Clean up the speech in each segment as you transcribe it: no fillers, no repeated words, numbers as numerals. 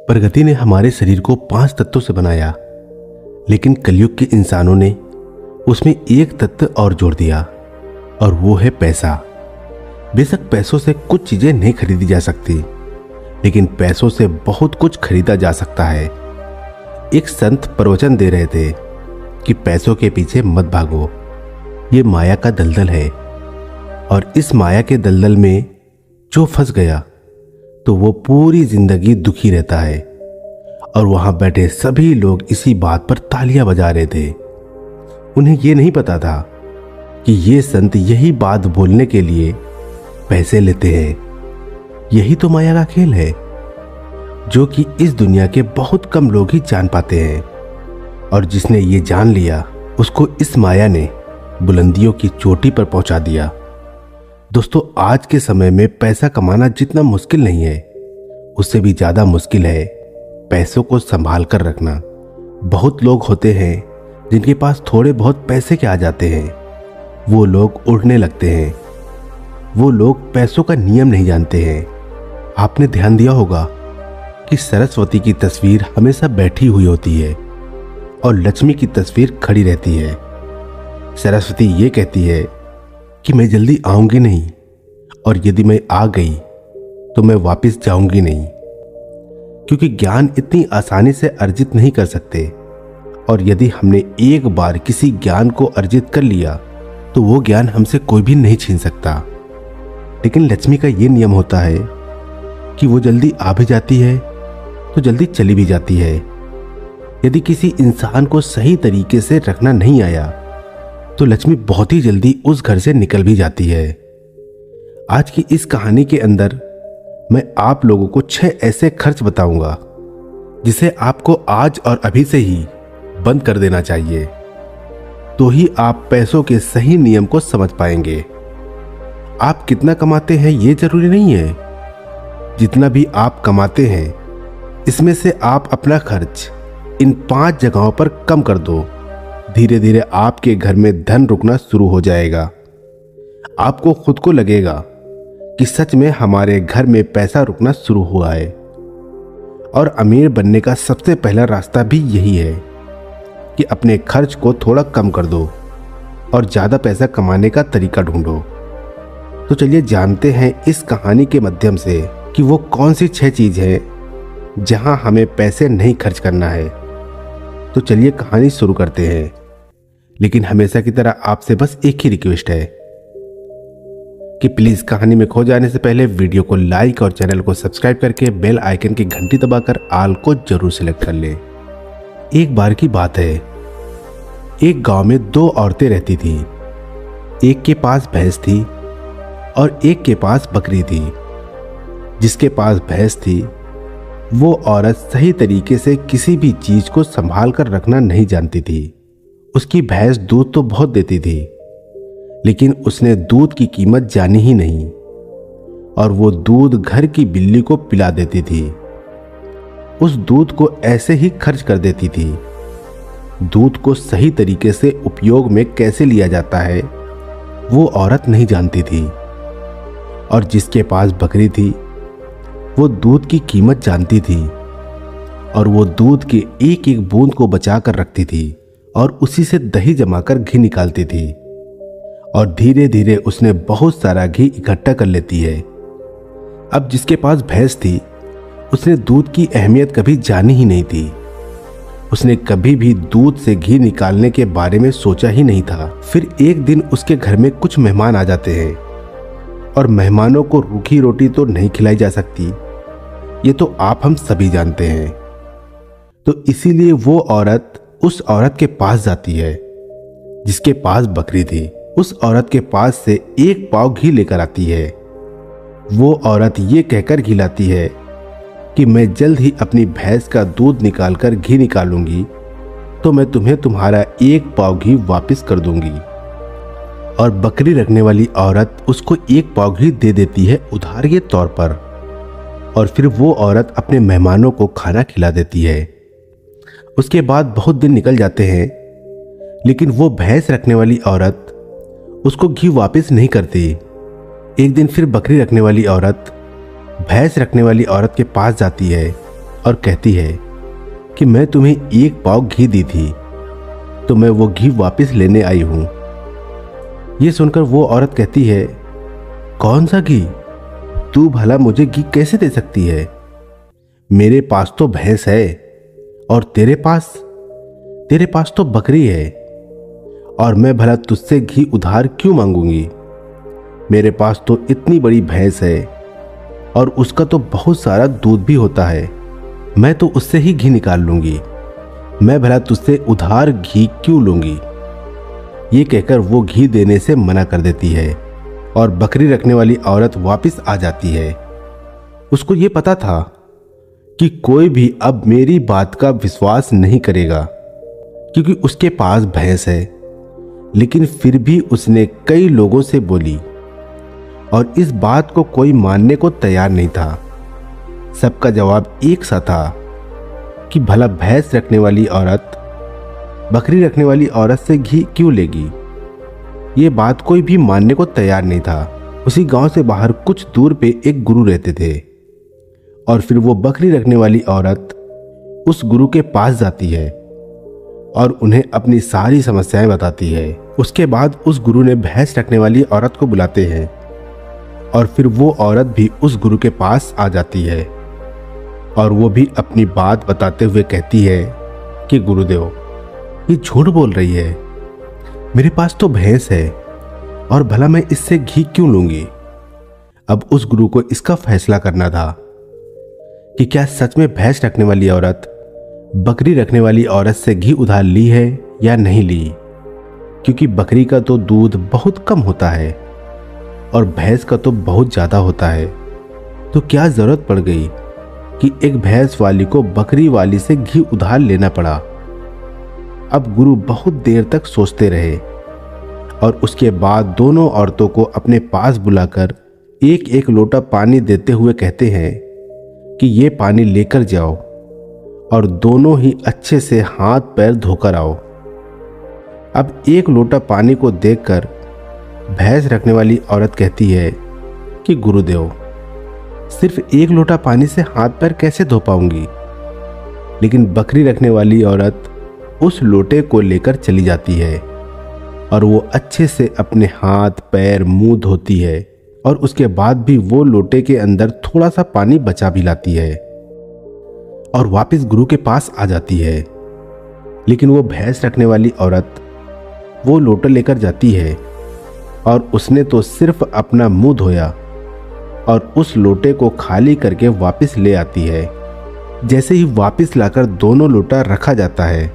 प्रगति ने हमारे शरीर को 5 तत्वों से बनाया, लेकिन कलयुग के इंसानों ने उसमें एक तत्व और जोड़ दिया और वो है पैसा। बेशक पैसों से कुछ चीजें नहीं खरीदी जा सकती, लेकिन पैसों से बहुत कुछ खरीदा जा सकता है। एक संत प्रवचन दे रहे थे कि पैसों के पीछे मत भागो, ये माया का दलदल है, और इस माया के दलदल में जो फंस गया तो वो पूरी जिंदगी दुखी रहता है। और वहां बैठे सभी लोग इसी बात पर तालियां बजा रहे थे। उन्हें ये नहीं पता था कि ये संत यही बात बोलने के लिए पैसे लेते हैं। यही तो माया का खेल है, जो कि इस दुनिया के बहुत कम लोग ही जान पाते हैं। और जिसने ये जान लिया, उसको इस माया ने बुलंदियों की चोटी पर पहुंचा दिया। दोस्तों, आज के समय में पैसा कमाना जितना मुश्किल नहीं है, उससे भी ज्यादा मुश्किल है पैसों को संभाल कर रखना। बहुत लोग होते हैं जिनके पास थोड़े बहुत पैसे के आ जाते हैं, वो लोग उड़ने लगते हैं। वो लोग पैसों का नियम नहीं जानते हैं। आपने ध्यान दिया होगा कि सरस्वती की तस्वीर हमेशा बैठी हुई होती है और लक्ष्मी की तस्वीर खड़ी रहती है। सरस्वती ये कहती है कि मैं जल्दी आऊंगी नहीं, और यदि मैं आ गई तो मैं वापस जाऊंगी नहीं, क्योंकि ज्ञान इतनी आसानी से अर्जित नहीं कर सकते। और यदि हमने एक बार किसी ज्ञान को अर्जित कर लिया तो वो ज्ञान हमसे कोई भी नहीं छीन सकता। लेकिन लक्ष्मी का ये नियम होता है कि वो जल्दी आ भी जाती है तो जल्दी चली भी जाती है। यदि किसी इंसान को सही तरीके से रखना नहीं आया तो लक्ष्मी बहुत ही जल्दी उस घर से निकल भी जाती है। आज की इस कहानी के अंदर मैं आप लोगों को 6 ऐसे खर्च बताऊंगा जिसे आपको आज और अभी से ही बंद कर देना चाहिए, तो ही आप पैसों के सही नियम को समझ पाएंगे। आप कितना कमाते हैं ये जरूरी नहीं है। जितना भी आप कमाते हैं, इसमें से आप अपना खर्च इन 5 जगहों पर कम कर दो। धीरे धीरे आपके घर में धन रुकना शुरू हो जाएगा। आपको खुद को लगेगा कि सच में हमारे घर में पैसा रुकना शुरू हुआ है। और अमीर बनने का सबसे पहला रास्ता भी यही है कि अपने खर्च को थोड़ा कम कर दो और ज़्यादा पैसा कमाने का तरीका ढूंढो। तो चलिए जानते हैं इस कहानी के माध्यम से कि वो कौन सी 6 चीज़ है जहां हमें पैसे नहीं खर्च करना है। तो चलिए कहानी शुरू करते हैं। लेकिन हमेशा की तरह आपसे बस एक ही रिक्वेस्ट है कि प्लीज कहानी में खो जाने से पहले वीडियो को लाइक और चैनल को सब्सक्राइब करके बेल आइकन की घंटी दबाकर ऑल को जरूर सिलेक्ट कर ले। एक बार की बात है, एक गांव में 2 औरतें रहती थी। एक के पास भैंस थी और एक के पास बकरी थी। जिसके पास भैंस थी वो औरत सही तरीके से किसी भी चीज को संभाल कर रखना नहीं जानती थी। उसकी भैंस दूध तो बहुत देती थी, लेकिन उसने दूध की कीमत जानी ही नहीं, और वो दूध घर की बिल्ली को पिला देती थी। उस दूध को ऐसे ही खर्च कर देती थी। दूध को सही तरीके से उपयोग में कैसे लिया जाता है वो औरत नहीं जानती थी। और जिसके पास बकरी थी वो दूध की कीमत जानती थी, और वो दूध के एक एक बूंद को बचा कर रखती थी और उसी से दही जमाकर घी निकालती थी। और धीरे धीरे उसने बहुत सारा घी इकट्ठा कर लेती है। अब जिसके पास भैंस थी उसने दूध की अहमियत कभी जानी ही नहीं थी। उसने कभी भी दूध से घी निकालने के बारे में सोचा ही नहीं था। फिर एक दिन उसके घर में कुछ मेहमान आ जाते हैं, और मेहमानों को रूखी रोटी तो नहीं खिलाई जा सकती, ये तो आप हम सभी जानते हैं। तो इसीलिए वो औरत उस औरत के पास जाती है जिसके पास बकरी थी। उस औरत के पास से 1 पाव घी लेकर आती है। वो औरत ये कहकर घी लाती है कि मैं जल्द ही अपनी भैंस का दूध निकालकर घी निकालूंगी, तो मैं तुम्हें तुम्हारा 1 पाव घी वापस कर दूंगी। और बकरी रखने वाली औरत उसको 1 पाव घी दे देती है उधार के तौर पर। और फिर वो औरत अपने मेहमानों को खाना खिला देती है। उसके बाद बहुत दिन निकल जाते हैं, लेकिन वो भैंस रखने वाली औरत उसको घी वापस नहीं करती। एक दिन फिर बकरी रखने वाली औरत भैंस रखने वाली औरत के पास जाती है और कहती है कि मैं तुम्हें 1 पाव घी दी थी, तो मैं वो घी वापस लेने आई हूं। ये सुनकर वो औरत कहती है, कौन सा घी? तू भला मुझे घी कैसे दे सकती है? मेरे पास तो भैंस है और तेरे पास तो बकरी है, और मैं भला तुझसे घी उधार क्यों मांगूंगी? मेरे पास तो इतनी बड़ी भैंस है और उसका तो बहुत सारा दूध भी होता है, मैं तो उससे ही घी निकाल लूंगी। मैं भला तुझसे उधार घी क्यों लूंगी? ये कहकर वो घी देने से मना कर देती है और बकरी रखने वाली औरत वापस आ जाती है। उसको ये पता था कि कोई भी अब मेरी बात का विश्वास नहीं करेगा, क्योंकि उसके पास भैंस है, लेकिन फिर भी उसने कई लोगों से बोली और इस बात को कोई मानने को तैयार नहीं था। सबका जवाब एक सा था कि भला भैंस रखने वाली औरत बकरी रखने वाली औरत से घी क्यों लेगी? ये बात कोई भी मानने को तैयार नहीं था। उसी गांव से बाहर कुछ दूर पे एक गुरु रहते थे, और फिर वो बकरी रखने वाली औरत उस गुरु के पास जाती है और उन्हें अपनी सारी समस्याएं बताती है। उसके बाद उस गुरु ने भैंस रखने वाली औरत को बुलाते हैं और फिर वो औरत भी उस गुरु के पास आ जाती है और वो भी अपनी बात बताते हुए कहती है कि गुरुदेव, ये झूठ बोल रही है, मेरे पास तो भैंस है और भला मैं इससे घी क्यों लूंगी? अब उस गुरु को इसका फैसला करना था कि क्या सच में भैंस रखने वाली औरत बकरी रखने वाली औरत से घी उधार ली है या नहीं ली, क्योंकि बकरी का तो दूध बहुत कम होता है और भैंस का तो बहुत ज्यादा होता है। तो क्या जरूरत पड़ गई कि एक भैंस वाली को बकरी वाली से घी उधार लेना पड़ा? अब गुरु बहुत देर तक सोचते रहे और उसके बाद दोनों औरतों को अपने पास बुलाकर एक एक लोटा पानी देते हुए कहते हैं कि ये पानी लेकर जाओ और दोनों ही अच्छे से हाथ पैर धोकर आओ। अब एक लोटा पानी को देखकर भैंस रखने वाली औरत कहती है कि गुरुदेव, सिर्फ एक लोटा पानी से हाथ पैर कैसे धो पाऊंगी? लेकिन बकरी रखने वाली औरत उस लोटे को लेकर चली जाती है और वो अच्छे से अपने हाथ पैर मुंह धोती है और उसके बाद भी वो लोटे के अंदर थोड़ा सा पानी बचा भी लाती है और वापस गुरु के पास आ जाती है। लेकिन वो भैंस रखने वाली औरत वो लोटा लेकर जाती है और उसने तो सिर्फ अपना मुंह धोया और उस लोटे को खाली करके वापस ले आती है। जैसे ही वापस लाकर दोनों लोटा रखा जाता है,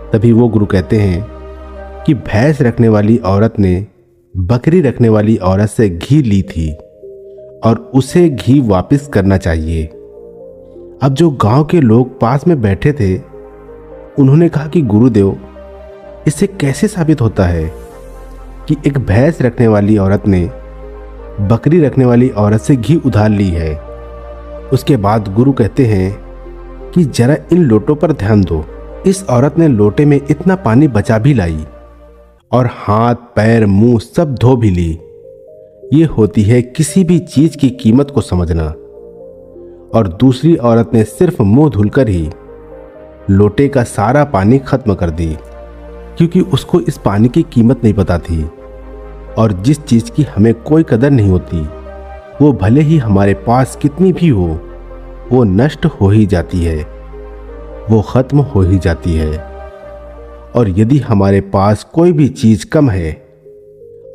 तभी वो गुरु कहते हैं कि भैंस रखने वाली औरत ने बकरी रखने वाली औरत से घी ली थी और उसे घी वापस करना चाहिए। अब जो गांव के लोग पास में बैठे थे, उन्होंने कहा कि गुरुदेव, इससे कैसे साबित होता है कि एक भैंस रखने वाली औरत ने बकरी रखने वाली औरत से घी उधार ली है? उसके बाद गुरु कहते हैं कि जरा इन लोटों पर ध्यान दो। इस औरत ने लोटे में इतना पानी बचा भी लाई और हाथ पैर मुंह सब धो भी ली। ये होती है किसी भी चीज की कीमत को समझना। और दूसरी औरत ने सिर्फ मुंह धुलकर ही लोटे का सारा पानी खत्म कर दी, क्योंकि उसको इस पानी की कीमत नहीं पता थी। और जिस चीज की हमें कोई कदर नहीं होती, वो भले ही हमारे पास कितनी भी हो, वो नष्ट हो ही जाती है, वो खत्म हो ही जाती है। और यदि हमारे पास कोई भी चीज कम है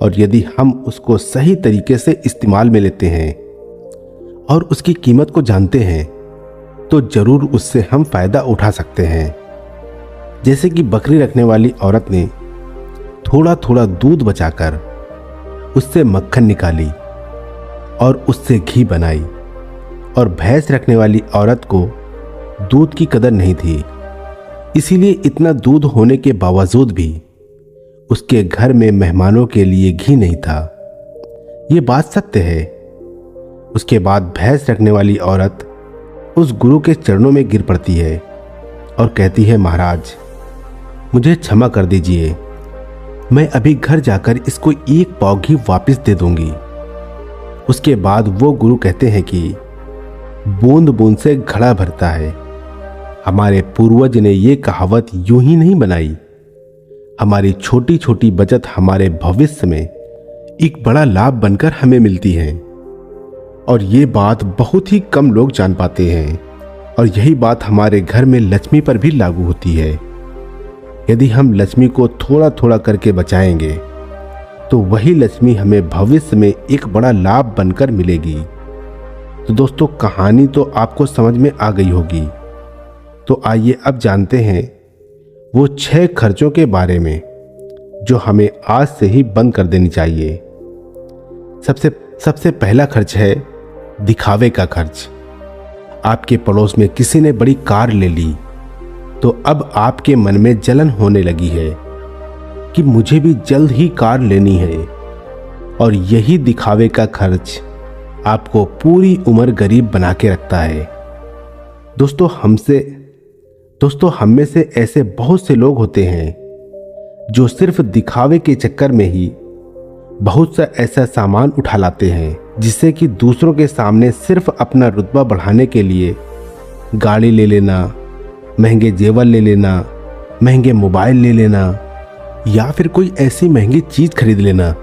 और यदि हम उसको सही तरीके से इस्तेमाल में लेते हैं और उसकी कीमत को जानते हैं, तो जरूर उससे हम फायदा उठा सकते हैं। जैसे कि बकरी रखने वाली औरत ने थोड़ा थोड़ा दूध बचाकर उससे मक्खन निकाली और उससे घी बनाई, और भैंस रखने वाली औरत को दूध की कदर नहीं थी, इसीलिए इतना दूध होने के बावजूद भी उसके घर में मेहमानों के लिए घी नहीं था। ये बात सत्य है। उसके बाद भैंस रखने वाली औरत उस गुरु के चरणों में गिर पड़ती है और कहती है, महाराज, मुझे क्षमा कर दीजिए, मैं अभी घर जाकर इसको 1 पाव घी वापस दे दूंगी। उसके बाद वो गुरु कहते हैं कि बूंद बूंद से घड़ा भरता है, हमारे पूर्वज ने ये कहावत यूं ही नहीं बनाई। हमारी छोटी छोटी बचत हमारे भविष्य में एक बड़ा लाभ बनकर हमें मिलती है, और ये बात बहुत ही कम लोग जान पाते हैं। और यही बात हमारे घर में लक्ष्मी पर भी लागू होती है। यदि हम लक्ष्मी को थोड़ा थोड़ा करके बचाएंगे तो वही लक्ष्मी हमें भविष्य में एक बड़ा लाभ बनकर मिलेगी। तो दोस्तों, कहानी तो आपको समझ में आ गई होगी। तो आइए अब जानते हैं वो 6 खर्चों के बारे में जो हमें आज से ही बंद कर देनी चाहिए। सबसे पहला खर्च है दिखावे का खर्च। आपके पड़ोस में किसी ने बड़ी कार ले ली तो अब आपके मन में जलन होने लगी है कि मुझे भी जल्द ही कार लेनी है, और यही दिखावे का खर्च आपको पूरी उम्र गरीब बना के रखता है। दोस्तों, हम में से ऐसे बहुत से लोग होते हैं जो सिर्फ दिखावे के चक्कर में ही बहुत सा ऐसा सामान उठा लाते हैं जिससे कि दूसरों के सामने सिर्फ अपना रुतबा बढ़ाने के लिए गाड़ी ले लेना, महंगे जेवर ले लेना, महंगे मोबाइल ले लेना, या फिर कोई ऐसी महंगी चीज खरीद लेना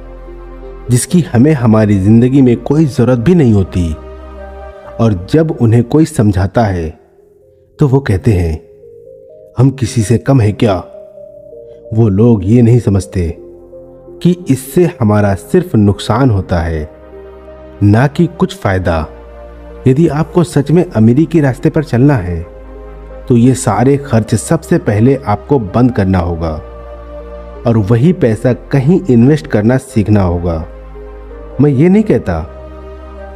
जिसकी हमें हमारी जिंदगी में कोई जरूरत भी नहीं होती। और जब उन्हें कोई समझाता है तो वो कहते हैं हम किसी से कम है क्या। वो लोग ये नहीं समझते कि इससे हमारा सिर्फ नुकसान होता है, ना कि कुछ फायदा। यदि आपको सच में अमीरी के रास्ते पर चलना है तो ये सारे खर्च सबसे पहले आपको बंद करना होगा और वही पैसा कहीं इन्वेस्ट करना सीखना होगा। मैं ये नहीं कहता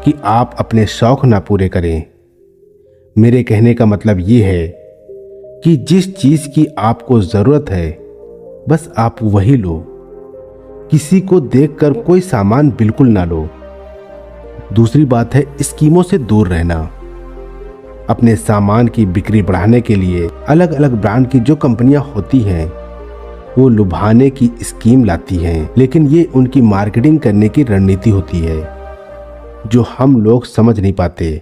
कि आप अपने शौक ना पूरे करें। मेरे कहने का मतलब ये है कि जिस चीज की आपको जरूरत है बस आप वही लो। किसी को देखकर कोई सामान बिल्कुल ना लो। दूसरी बात है स्कीमों से दूर रहना। अपने सामान की बिक्री बढ़ाने के लिए अलग अलग ब्रांड की जो कंपनियां होती हैं वो लुभाने की स्कीम लाती हैं, लेकिन ये उनकी मार्केटिंग करने की रणनीति होती है जो हम लोग समझ नहीं पाते।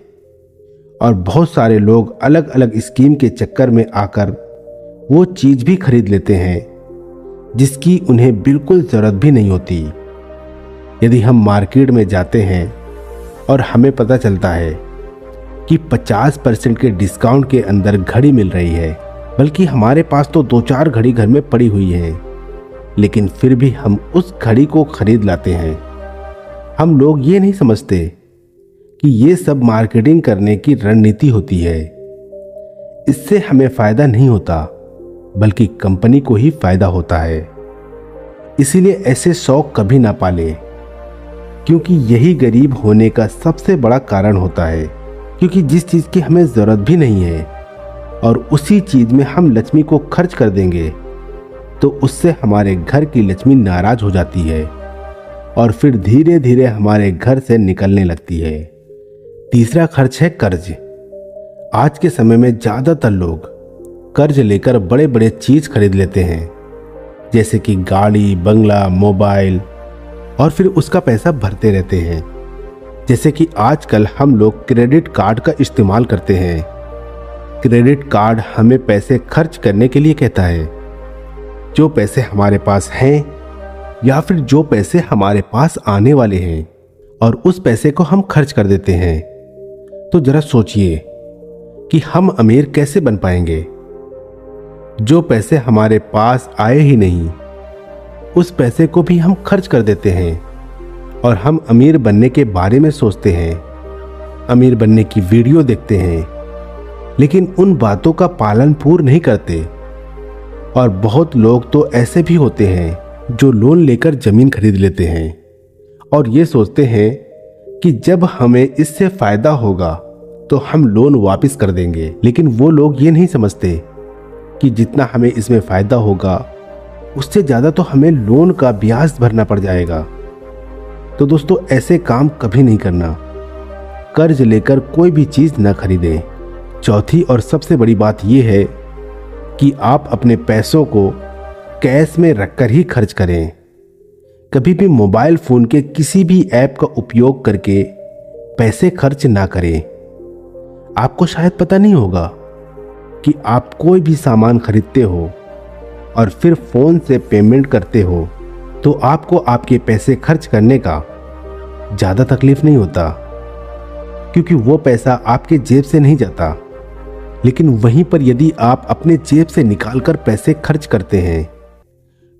और बहुत सारे लोग अलग अलग स्कीम के चक्कर में आकर वो चीज भी खरीद लेते हैं जिसकी उन्हें बिल्कुल जरूरत भी नहीं होती। यदि हम मार्केट में जाते हैं और हमें पता चलता है कि 50% के डिस्काउंट के अंदर घड़ी मिल रही है, बल्कि हमारे पास तो 2-4 घड़ी घर में पड़ी हुई है, लेकिन फिर भी हम उस घड़ी को खरीद लाते हैं। हम लोग ये नहीं समझते कि ये सब मार्केटिंग करने की रणनीति होती है। इससे हमें फायदा नहीं होता बल्कि कंपनी को ही फायदा होता है। इसीलिए ऐसे शौक कभी ना पाले, क्योंकि यही गरीब होने का सबसे बड़ा कारण होता है। क्योंकि जिस चीज की हमें जरूरत भी नहीं है और उसी चीज में हम लक्ष्मी को खर्च कर देंगे तो उससे हमारे घर की लक्ष्मी नाराज हो जाती है और फिर धीरे धीरे हमारे घर से निकलने लगती है। तीसरा खर्च है कर्ज। आज के समय में ज्यादातर लोग कर्ज लेकर बड़े बड़े चीज खरीद लेते हैं, जैसे कि गाड़ी, बंगला, मोबाइल, और फिर उसका पैसा भरते रहते हैं। जैसे कि आजकल हम लोग क्रेडिट कार्ड का इस्तेमाल करते हैं। क्रेडिट कार्ड हमें पैसे खर्च करने के लिए कहता है। जो पैसे हमारे पास हैं या फिर जो पैसे हमारे पास आने वाले हैं और उस पैसे को हम खर्च कर देते हैं। तो जरा सोचिए कि हम अमीर कैसे बन पाएंगे। जो पैसे हमारे पास आए ही नहीं उस पैसे को भी हम खर्च कर देते हैं और हम अमीर बनने के बारे में सोचते हैं, अमीर बनने की वीडियो देखते हैं, लेकिन उन बातों का पालन पूर्ण नहीं करते। और बहुत लोग तो ऐसे भी होते हैं जो लोन लेकर जमीन खरीद लेते हैं और ये सोचते हैं कि जब हमें इससे फायदा होगा तो हम लोन वापस कर देंगे। लेकिन वो लोग ये नहीं समझते कि जितना हमें इसमें फायदा होगा उससे ज्यादा तो हमें लोन का ब्याज भरना पड़ जाएगा। तो दोस्तों, ऐसे काम कभी नहीं करना। कर्ज लेकर कोई भी चीज न खरीदें। चौथी और सबसे बड़ी बात यह है कि आप अपने पैसों को कैश में रखकर ही खर्च करें। कभी भी मोबाइल फोन के किसी भी ऐप का उपयोग करके पैसे खर्च ना करें। आपको शायद पता नहीं होगा कि आप कोई भी सामान खरीदते हो और फिर फोन से पेमेंट करते हो तो आपको आपके पैसे खर्च करने का ज़्यादा तकलीफ नहीं होता, क्योंकि वो पैसा आपके जेब से नहीं जाता। लेकिन वहीं पर यदि आप अपने जेब से निकालकर पैसे खर्च करते हैं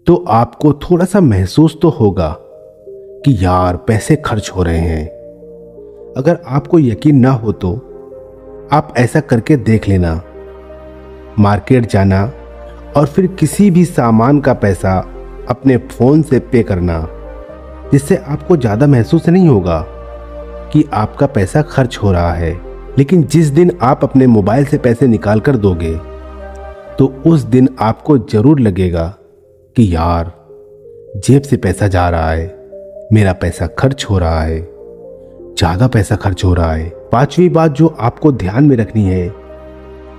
तो आपको थोड़ा सा महसूस तो होगा कि यार पैसे खर्च हो रहे हैं। अगर आपको यकीन ना हो तो आप ऐसा करके देख लेना, मार्केट जाना और फिर किसी भी सामान का पैसा अपने फ़ोन से पे करना, जिससे आपको ज़्यादा महसूस नहीं होगा कि आपका पैसा खर्च हो रहा है। लेकिन जिस दिन आप अपने मोबाइल से पैसे निकाल कर दोगे तो उस दिन आपको ज़रूर लगेगा कि यार जेब से पैसा जा रहा है, मेरा पैसा खर्च हो रहा है, ज़्यादा पैसा खर्च हो रहा है। पांचवी बात जो आपको ध्यान में रखनी है,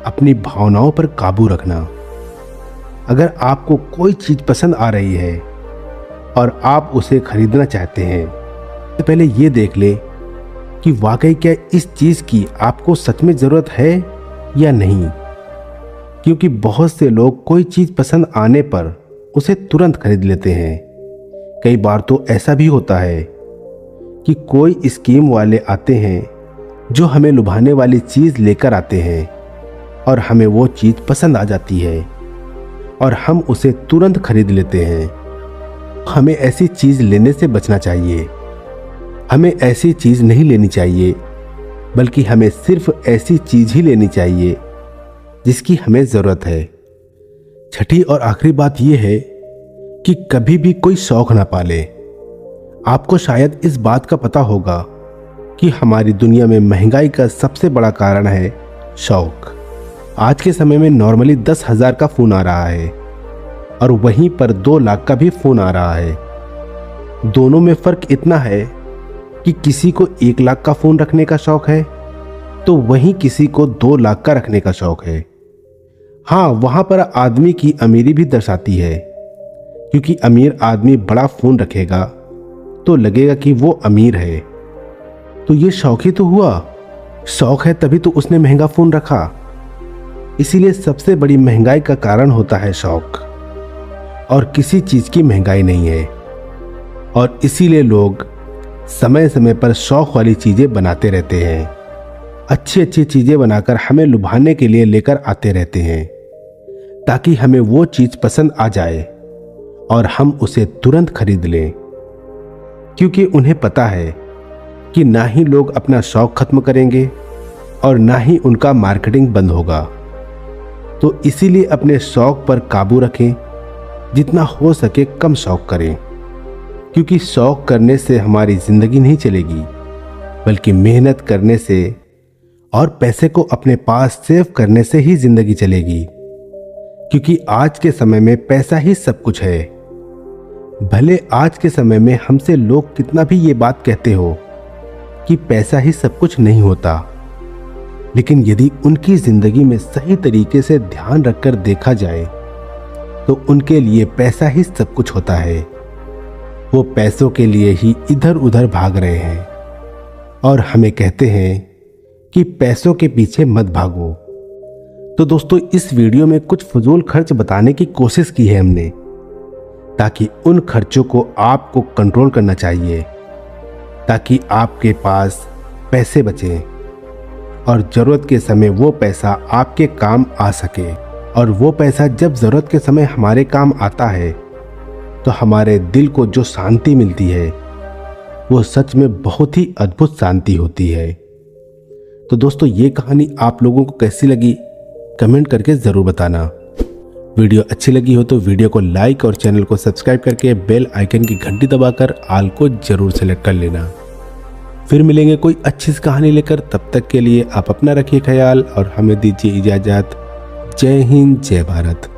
अपनी भावनाओं पर काबू रखना। अगर आपको कोई चीज़ पसंद आ रही है और आप उसे खरीदना चाहते हैं तो पहले ये देख ले कि वाकई क्या इस चीज़ की आपको सच में ज़रूरत है या नहीं। क्योंकि बहुत से लोग कोई चीज़ पसंद आने पर उसे तुरंत खरीद लेते हैं। कई बार तो ऐसा भी होता है कि कोई स्कीम वाले आते हैं जो हमें लुभाने वाली चीज़ लेकर आते हैं और हमें वो चीज़ पसंद आ जाती है और हम उसे तुरंत खरीद लेते हैं। हमें ऐसी चीज़ लेने से बचना चाहिए। हमें ऐसी चीज़ नहीं लेनी चाहिए, बल्कि हमें सिर्फ ऐसी चीज़ ही लेनी चाहिए जिसकी हमें ज़रूरत है। छठी और आखिरी बात यह है कि कभी भी कोई शौक ना पाले। आपको शायद इस बात का पता होगा कि हमारी दुनिया में महंगाई का सबसे बड़ा कारण है शौक। आज के समय में नॉर्मली 10,000 का फ़ोन आ रहा है और वहीं पर 2 लाख का भी फ़ोन आ रहा है। दोनों में फ़र्क इतना है कि किसी को 1 लाख का फ़ोन रखने का शौक है तो वहीं किसी को 2 लाख का रखने का शौक है। हाँ, वहाँ पर आदमी की अमीरी भी दर्शाती है, क्योंकि अमीर आदमी बड़ा फ़ोन रखेगा तो लगेगा कि वो अमीर है। तो ये शौक ही तो हुआ, शौक है तभी तो उसने महंगा फ़ोन रखा। इसीलिए सबसे बड़ी महंगाई का कारण होता है शौक, और किसी चीज़ की महंगाई नहीं है। और इसीलिए लोग समय समय पर शौक वाली चीज़ें बनाते रहते हैं, अच्छी अच्छी चीज़ें बनाकर हमें लुभाने के लिए लेकर आते रहते हैं ताकि हमें वो चीज़ पसंद आ जाए और हम उसे तुरंत खरीद लें। क्योंकि उन्हें पता है कि ना ही लोग अपना शौक खत्म करेंगे और ना ही उनका मार्केटिंग बंद होगा। तो इसीलिए अपने शौक पर काबू रखें, जितना हो सके कम शौक करें, क्योंकि शौक करने से हमारी ज़िंदगी नहीं चलेगी, बल्कि मेहनत करने से और पैसे को अपने पास सेव करने से ही ज़िंदगी चलेगी। क्योंकि आज के समय में पैसा ही सब कुछ है। भले आज के समय में हमसे लोग कितना भी ये बात कहते हो कि पैसा ही सब कुछ नहीं होता, लेकिन यदि उनकी जिंदगी में सही तरीके से ध्यान रखकर देखा जाए तो उनके लिए पैसा ही सब कुछ होता है। वो पैसों के लिए ही इधर उधर भाग रहे हैं और हमें कहते हैं कि पैसों के पीछे मत भागो। तो दोस्तों, इस वीडियो में कुछ फजूल खर्च बताने की कोशिश की है हमने, ताकि उन खर्चों को आपको कंट्रोल करना चाहिए, ताकि आपके पास पैसे बचें और ज़रूरत के समय वो पैसा आपके काम आ सके। और वो पैसा जब ज़रूरत के समय हमारे काम आता है तो हमारे दिल को जो शांति मिलती है वो सच में बहुत ही अद्भुत शांति होती है। तो दोस्तों, ये कहानी आप लोगों को कैसी लगी कमेंट करके ज़रूर बताना। वीडियो अच्छी लगी हो तो वीडियो को लाइक और चैनल को सब्सक्राइब करके बेल आइकन की घंटी दबाकर ऑल को ज़रूर सेलेक्ट कर लेना। फिर मिलेंगे कोई अच्छी सी कहानी लेकर, तब तक के लिए आप अपना रखिए ख्याल और हमें दीजिए इजाज़त। जय हिंद, जय भारत।